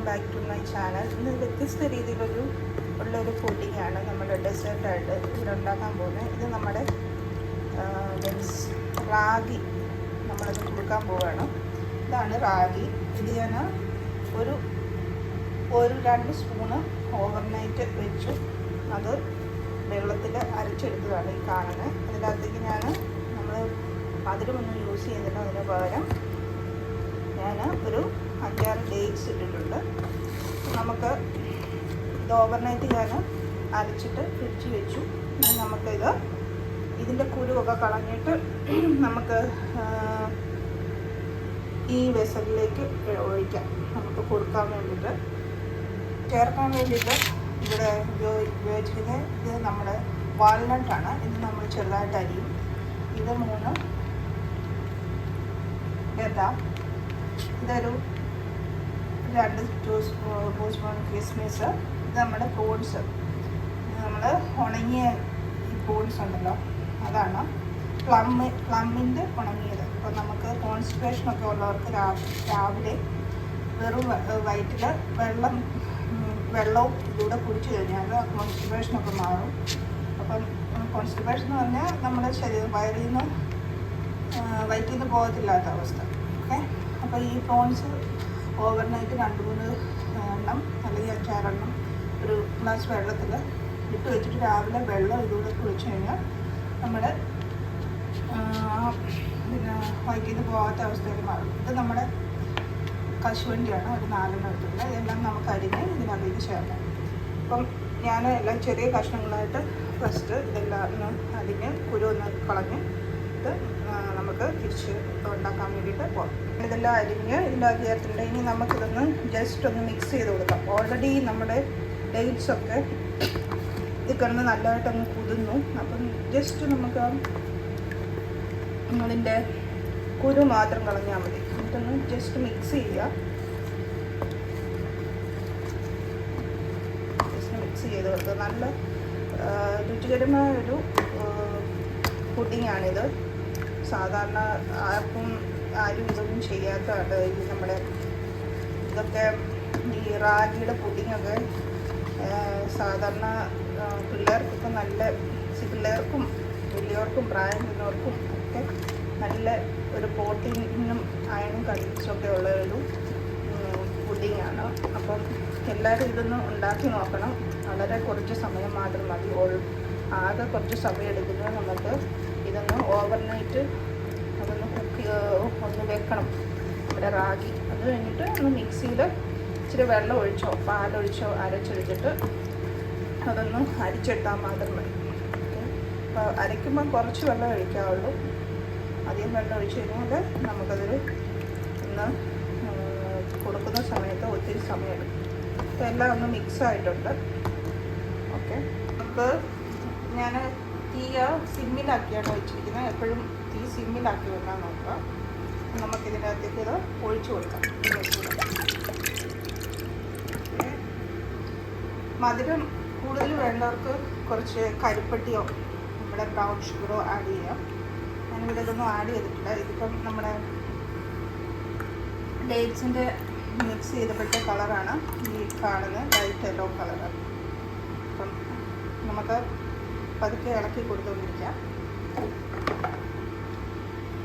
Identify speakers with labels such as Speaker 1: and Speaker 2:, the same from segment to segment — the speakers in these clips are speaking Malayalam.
Speaker 1: Welcome back to my channel. ഇന്ന് വ്യത്യസ്ത രീതിയിലൊരു പുഡിങ്ങാണ് നമ്മുടെ ഡെസേർട്ടായിട്ട് ഇവിടെ ഉണ്ടാക്കാൻ പോകുന്നത്. ഇത് നമ്മുടെ റാഗി നമ്മളത് കൊടുക്കാൻ പോവുകയാണ്. ഇതാണ് റാഗി. ഇത് ഞാൻ ഒരു 2 സ്പൂണ് ഓവർനൈറ്റ് വെച്ചു അത് വെള്ളത്തിൽ അരച്ചെടുത്തതാണ് ഈ കാണുന്നത്. അതിനകത്തേക്ക് നമ്മൾ മധുരമൊന്നും യൂസ് ചെയ്യുന്നില്ല. അതിന് പകരം ഞാൻ ഒരു 5-6 ഡേറ്റ്സ് ഇട്ടിട്ടുണ്ട്. നമുക്ക് ഇത് ഓവർനൈറ്റ് ഞാൻ അരച്ചിട്ട് ഫ്രിഡ്ജിൽ വെച്ചു. നമുക്കിത് ഇതിൻ്റെ കുരുവൊക്കെ കളഞ്ഞിട്ട് നമുക്ക് ഈ വെസലിലേക്ക് ഒഴിക്കാം. നമുക്ക് കൊടുക്കാൻ വേണ്ടിയിട്ട് ചേർക്കാൻ വേണ്ടിയിട്ട് ഇവിടെ ഉപയോഗിച്ചിരിക്കുന്നത് ഇത് നമ്മുടെ വാൾനട്ടാണ്. ഇത് നമ്മൾ ചെറുതായിട്ട് അരിയും. ഇത് 3 ബദാം, ഇതൊരു 2 ടീസ്പൂൺ കിസ്മിസ്, ഇത് നമ്മുടെ ഫ്രൂട്ട്സ്. നമ്മൾ ഉണങ്ങിയ ഈ ഫ്രൂട്ട്സ് ഉണ്ടല്ലോ അതാണ് പ്ലമ്മിൻ്റെ ഉണങ്ങിയത്. അപ്പോൾ നമുക്ക് കോൺസ്റ്റിപ്പേഷനൊക്കെ ഉള്ളവർക്ക് രാവിലെ വെറും വയറ്റിൽ വെള്ളവും ഇതുകൂടെ കുടിച്ചു കഴിഞ്ഞാൽ കോൺസ്റ്റിപ്പേഷനൊക്കെ മാറും. അപ്പം കോൺസ്റ്റിപ്പേഷൻ എന്ന് പറഞ്ഞാൽ നമ്മുടെ ശരീരം വയറ്റിൽ നിന്ന് പോകത്തില്ലാത്ത അവസ്ഥ. ഓക്കെ, അപ്പോൾ ഈ പ്രോൺസ് ഓവർനൈറ്റ് 2-3 എണ്ണം അല്ലെങ്കിൽ 5-6 എണ്ണം ഒരു ഗ്ലാസ് വെള്ളത്തിൽ ഇട്ട് വെച്ചിട്ട് രാവിലെ വെള്ളം ഇതുകൂടെ കുടിച്ചു കഴിഞ്ഞാൽ നമ്മുടെ പിന്നെ വയറ്റിൽ നിന്ന് പോകാത്ത അവസ്ഥയിൽ മാറും. ഇത് നമ്മുടെ കശുവണ്ടിയാണ്, ഒരു 4 എണ്ണം എടുത്തിട്ടുള്ളത്. ഇതെല്ലാം നമുക്ക് അരിഞ്ഞ് ഇതിനകത്തേക്ക് ചേർക്കാം. അപ്പം ഞാൻ എല്ലാം ചെറിയ കഷ്ണങ്ങളായിട്ട് ഫസ്റ്റ് ഇതെല്ലാം ഒന്ന് അരിഞ്ഞ് കുരു ഒന്ന് കളഞ്ഞ് ഇത് നമുക്ക് തിരിച്ച് ഉണ്ടാക്കാൻ വേണ്ടിയിട്ട് പോകാം. ഇതെല്ലാം അരിഞ്ഞ് ഇതിനകത്ത് ചേർത്തിട്ടുണ്ട്. ഇനി നമുക്കിതൊന്ന് ജസ്റ്റ് ഒന്ന് മിക്സ് ചെയ്ത് കൊടുക്കാം. ഓൾറെഡി നമ്മുടെ ഡേറ്റ്സൊക്കെ ഇത് കിടന്ന് നല്ലതായിട്ടൊന്ന് കുതിർന്നു. അപ്പം ജസ്റ്റ് നമുക്ക് അതിൻ്റെ കുരു മാത്രം കളഞ്ഞാൽ മതി. എന്നിട്ടൊന്ന് ജസ്റ്റ് മിക്സ് ചെയ്യുക. ജസ്റ്റ് മിക്സ് ചെയ്ത് കൊടുക്കുക. നല്ല രുചികരമായ ഒരു പുഡിങ്ങാണിത്. സാധാരണ ആരും ഇതൊന്നും ചെയ്യാത്തതാണ്. ഇത് നമ്മുടെ ഇതൊക്കെ ഈ റാഗിയുടെ പുഡിങ്ങൊക്കെ സാധാരണ പിള്ളേർക്കൊക്കെ പിള്ളേർക്കും വലിയവർക്കും പ്രായം ചെന്നവർക്കും ഒക്കെ നല്ല ഒരു പ്രോട്ടീനും അയണും കണ്ടൻസൊക്കെ ഉള്ള ഒരു പുഡിങ്ങാണ്. അപ്പം എല്ലാവരും ഇതൊന്ന് ഉണ്ടാക്കി നോക്കണം. വളരെ കുറച്ച് സമയം മാത്രം മതി. ആകെ കുറച്ച് സമയം എടുക്കുന്നത്. നമുക്ക് ഇതൊന്ന് ഓവർനൈറ്റ് അതൊന്ന് ഒന്ന് വെക്കണം ഇവിടെ റാഗി. അത് കഴിഞ്ഞിട്ട് ഒന്ന് മിക്സിയിൽ ഇച്ചിരി വെള്ളം ഒഴിച്ചോ പാലൊഴിച്ചോ അരച്ചെടുത്തിട്ട് അതൊന്ന് അരിച്ചെടുത്താൽ മാത്രം മതി. അപ്പോൾ അരയ്ക്കുമ്പോൾ കുറച്ച് വെള്ളം ഒഴിക്കാവുള്ളൂ. അധികം വെള്ളം ഒഴിച്ച് കഴിഞ്ഞാൽ നമുക്കതൊരു ഒന്ന് കൊടുക്കുന്ന സമയത്ത് ഒത്തിരി സമയം എടുക്കും. അപ്പോൾ എല്ലാം ഒന്ന് മിക്സ് ആയിട്ടുണ്ട്. ഓക്കെ, നമുക്ക് ഞാൻ തീ സിമ്മിലാക്കിയാണ് വെച്ചിരിക്കുന്നത്. എപ്പോഴും തീ സിമ്മിലാക്കി വെക്കാൻ നോക്കുക. നമുക്കിതിനകത്തേക്ക് ഇത് ഒഴിച്ചു കൊടുക്കാം. മധുരം കൂടുതൽ വേണ്ടവർക്ക് കുറച്ച് കരിപ്പട്ടിയോ നമ്മുടെ ബ്രൗൺ ഷുഗറോ ആഡ് ചെയ്യാം. ഞാനിവിടെ ഇതൊന്നും ആഡ് ചെയ്തിട്ടില്ല. ഇതിപ്പം നമ്മുടെ ഡേറ്റ്സിൻ്റെ മിക്സ് ചെയ്തപ്പെട്ട കളറാണ് ഈ കാണുന്നത്, ലൈറ്റ് യെല്ലോ കളറ്. അപ്പം നമുക്ക് പതുക്കെ ഇളക്കി കൊടുത്തുകൊണ്ടിരിക്കാം.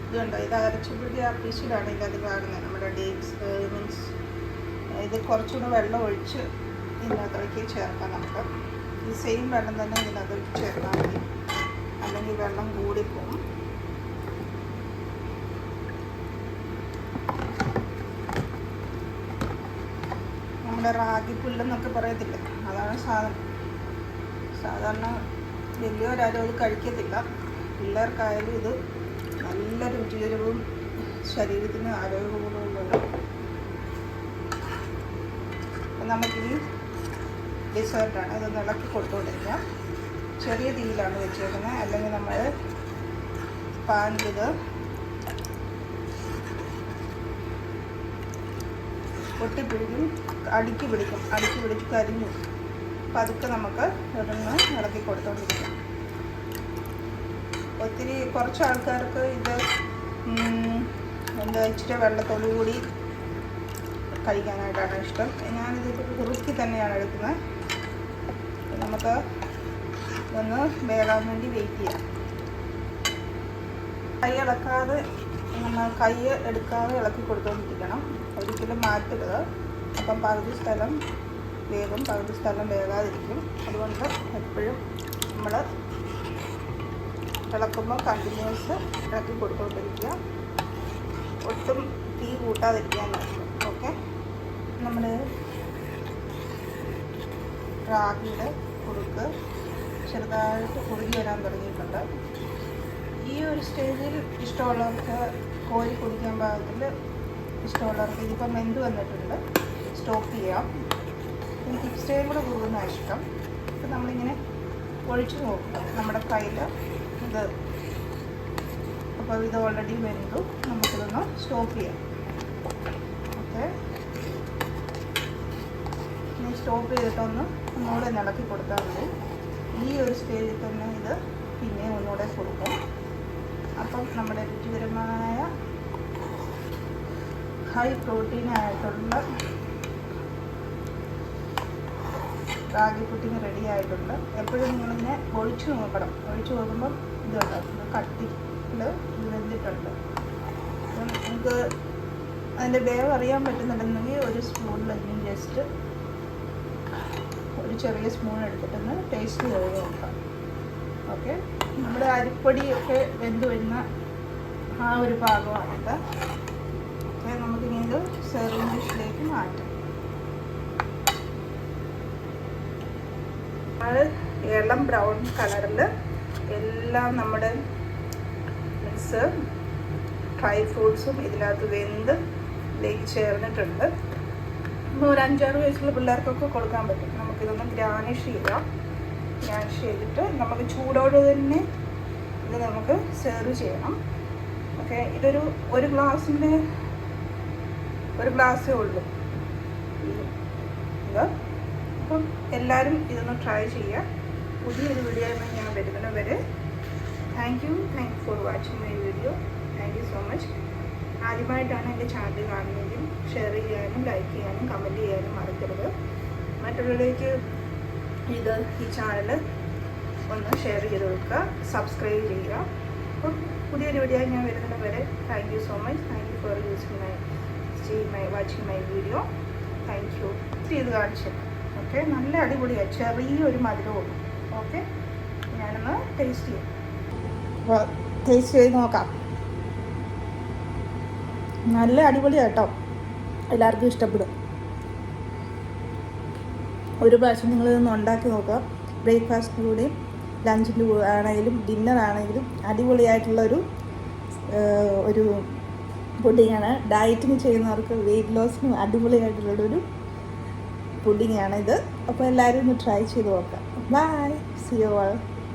Speaker 1: ഇതുണ്ടോ, ഇത് അരച്ചപ്പോഴത്തെ ആ പിശിലാണ് ഇതിനകത്ത് കാണുന്നത്. നമ്മുടെ ഡേറ്റ്സ് മീൻസ് ഇത് കുറച്ചുകൂടെ വെള്ളം ഒഴിച്ച് ഇതിനകത്തേക്ക് ചേർക്കാം. നമുക്ക് ഈ സെയിം വെള്ളം തന്നെ ഇതിനകത്തേക്ക് ചേർക്കാൻ മതി, അല്ലെങ്കിൽ വെള്ളം കൂടിപ്പോവും. നമ്മുടെ റാഗിപ്പുല്ലെന്നൊക്കെ പറയത്തില്ല, അതാണ് സാധാരണ വലിയവരാരും അത് കഴിക്കത്തില്ല. പിള്ളേർക്കായാലും ഇത് നല്ല രുചികരവും ശരീരത്തിന് ആരോഗ്യപൂർവ്വമുള്ള നമുക്കിനി ഡെസേർട്ടാണ്. ഇതൊന്ന് ഇളക്കി കൊടുത്തുകൊണ്ടിരിക്കാം. ചെറിയ തീയിലാണ് വെച്ചേക്കുന്നത്, അല്ലെങ്കിൽ നമ്മൾ പാനിലിത് പൊട്ടിപ്പിടിക്കും, അടുക്കി പിടിച്ച് കരിഞ്ഞു. അപ്പം അതൊക്കെ നമുക്ക് ഇതൊന്ന് ഇളക്കി കൊടുത്തുകൊണ്ടിരിക്കാം. കുറച്ച് ആൾക്കാർക്ക് ഇത് എന്താ ഇച്ചിരി വെള്ളത്തോടു കൂടി കഴിക്കാനായിട്ടാണ് ഇഷ്ടം. ഞാനിതിപ്പോൾ കുറുക്കി തന്നെയാണ് എടുക്കുന്നത്. നമുക്ക് ഇതൊന്ന് വേകാൻ വേണ്ടി വെയിറ്റ് ചെയ്യാം. കൈ ഇളക്കാതെ കൈ എടുക്കാതെ ഇളക്കി കൊടുത്തുകൊണ്ടിരിക്കണം, ഒരിക്കലും മാറ്റരുത്. അപ്പം പകുതി സ്ഥലം വേഗം, പകുതി സ്ഥലം വേകാതിരിക്കും. അതുകൊണ്ട് എപ്പോഴും നമ്മൾ ഇളക്കുമ്പോൾ കണ്ടിന്യൂസ് ഇളക്കി കൊടുത്തുകൊണ്ടിരിക്കുക, ഒട്ടും തീ കൂട്ടാതിരിക്കാൻ നോക്കും. ഓക്കെ, നമ്മൾ റാഗിയുടെ കുറുക്ക് ചെറുതായിട്ട് കുറുകി വരാൻ തുടങ്ങിയിട്ടുണ്ട്. ഈ ഒരു സ്റ്റേജിൽ ഇഷ്ടമുള്ളവർക്ക് കോരി കുടിക്കാൻ പാകത്തിൽ ഇഷ്ടമുള്ളവർക്ക് ഇതിപ്പം വെന്ത് വന്നിട്ടുണ്ട്, സ്റ്റോപ്പ് ചെയ്യാം. എനിക്ക് ഇച്ചിരിയും കൂടെ കുറുകുന്നതാണ് ഇഷ്ടം. അപ്പം നമ്മളിങ്ങനെ ഒഴിച്ച് നോക്കുക നമ്മുടെ കയ്യിൽ ഇത്. അപ്പോൾ ഇത് ഓൾറെഡി വെന്തു, നമുക്കിതൊന്ന് സ്റ്റോപ്പ് ചെയ്യാം. ഓക്കെ, ഇനി സ്റ്റോപ്പ് ചെയ്തിട്ടൊന്ന് ഒന്നുകൂടെ ഇളക്കി കൊടുത്താൽ മതി. ഈ ഒരു സ്റ്റേജിൽ തന്നെ ഇത് പിന്നെ ഒന്നുകൂടെ കൊടുക്കും. അപ്പം നമ്മുടെ രുചികരമായ ഹൈ പ്രോട്ടീനായിട്ടുള്ള റാഗി പുഡിങ് റെഡി ആയിട്ടുണ്ട്. എപ്പോഴും നിങ്ങളിങ്ങനെ ഒഴിച്ച് നോക്കണം. ഒഴിച്ച് നോക്കുമ്പം ഇതുണ്ടാവും, കട്ടിയിൽ ഇത് വെന്തിട്ടുണ്ട്. അപ്പം നമുക്ക് അതിൻ്റെ വേവ് അറിയാൻ പറ്റുന്നുണ്ടെങ്കിൽ ഒരു സ്പൂണിലെങ്കിലും ജസ്റ്റ് ഒരു ചെറിയ സ്പൂൺ എടുത്തിട്ടൊന്ന് ടേസ്റ്റ് ചെയ്ത് നോക്കാം. ഓക്കെ, നമ്മുടെ അരിപ്പൊടിയൊക്കെ വെന്ത് വരുന്ന ആ ഒരു ഭാഗമാണിത്. ഓക്കെ, നമുക്കിനി ഇത് സെർവിങ് ഡിഷിലേക്ക് മാറ്റാം. അത് ഇളം ബ്രൗൺ കളറിൽ എല്ലാം നമ്മുടെ മിക്സ് ഡ്രൈ ഫ്രൂട്ട്സും ഇതിനകത്ത് വെന്ത് ഇതിലേക്ക് ചേർന്നിട്ടുണ്ട്. ഇപ്പോൾ ഒരു 5-6 വയസ്സുള്ള പിള്ളേർക്കൊക്കെ കൊടുക്കാൻ പറ്റും. നമുക്കിതൊന്ന് ഗ്രാനിഷ് ചെയ്യാം. ഗ്രാനിഷ് ചെയ്തിട്ട് നമുക്ക് ചൂടോടെ തന്നെ ഇത് നമുക്ക് സെർവ് ചെയ്യണം. ഓക്കെ, ഇതൊരു ഒരു ഗ്ലാസ്സേ ഉള്ളൂ ഇത്. അപ്പം എല്ലാവരും ഇതൊന്ന് ട്രൈ ചെയ്യുക. പുതിയൊരു വീഡിയോ ഞാൻ വരുന്നവരെ thank you for watching my video. Thank you so much. ആദ്യമായിട്ടാണ് എൻ്റെ ചാനൽ കാണുന്നതെങ്കിൽ ഷെയർ ചെയ്യാനും ലൈക്ക് ചെയ്യാനും കമൻറ്റ് ചെയ്യാനും മറക്കരുത്. മറ്റുള്ളവരിലേക്ക് ഈ ചാനൽ ഒന്ന് ഷെയർ ചെയ്ത് കൊടുക്കുക, സബ്സ്ക്രൈബ് ചെയ്യുക. അപ്പം പുതിയൊരു വീഡിയോ ഞാൻ വരുന്നവരെ thank you so much. Thank you for watching my video. Thank you. ചെയ്ത് കാണിച്ചത്. ഓക്കെ, നല്ല അടിപൊളിയാണ്. ചെറിയൊരു മധുരവും. ഓക്കെ, ഞാനൊന്ന് ടേസ്റ്റ് ചെയ്യാം. അപ്പോൾ ടേസ്റ്റ് ചെയ്ത് നോക്കാം. നല്ല അടിപൊളിയാണ് കേട്ടോ, എല്ലാവർക്കും ഇഷ്ടപ്പെടും. ഒരു പ്രാവശ്യം നിങ്ങളിതൊന്ന് ഉണ്ടാക്കി നോക്കുക. ബ്രേക്ക്ഫാസ്റ്റിൻ്റെ കൂടെയും ലഞ്ചിൻ്റെ ആണെങ്കിലും ഡിന്നറാണെങ്കിലും അടിപൊളിയായിട്ടുള്ളൊരു പുഡിങ്ങാണ്. ഡയറ്റിന് ചെയ്യുന്നവർക്ക് വെയിറ്റ് ലോസിനും അടിപൊളിയായിട്ടുള്ളൊരു പുഡിങ്ങാണ് ഇത്. അപ്പോൾ എല്ലാവരും ഒന്ന് ട്രൈ ചെയ്ത് നോക്കാം. Bye, see you all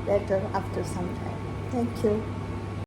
Speaker 1: later after some time. Thank U.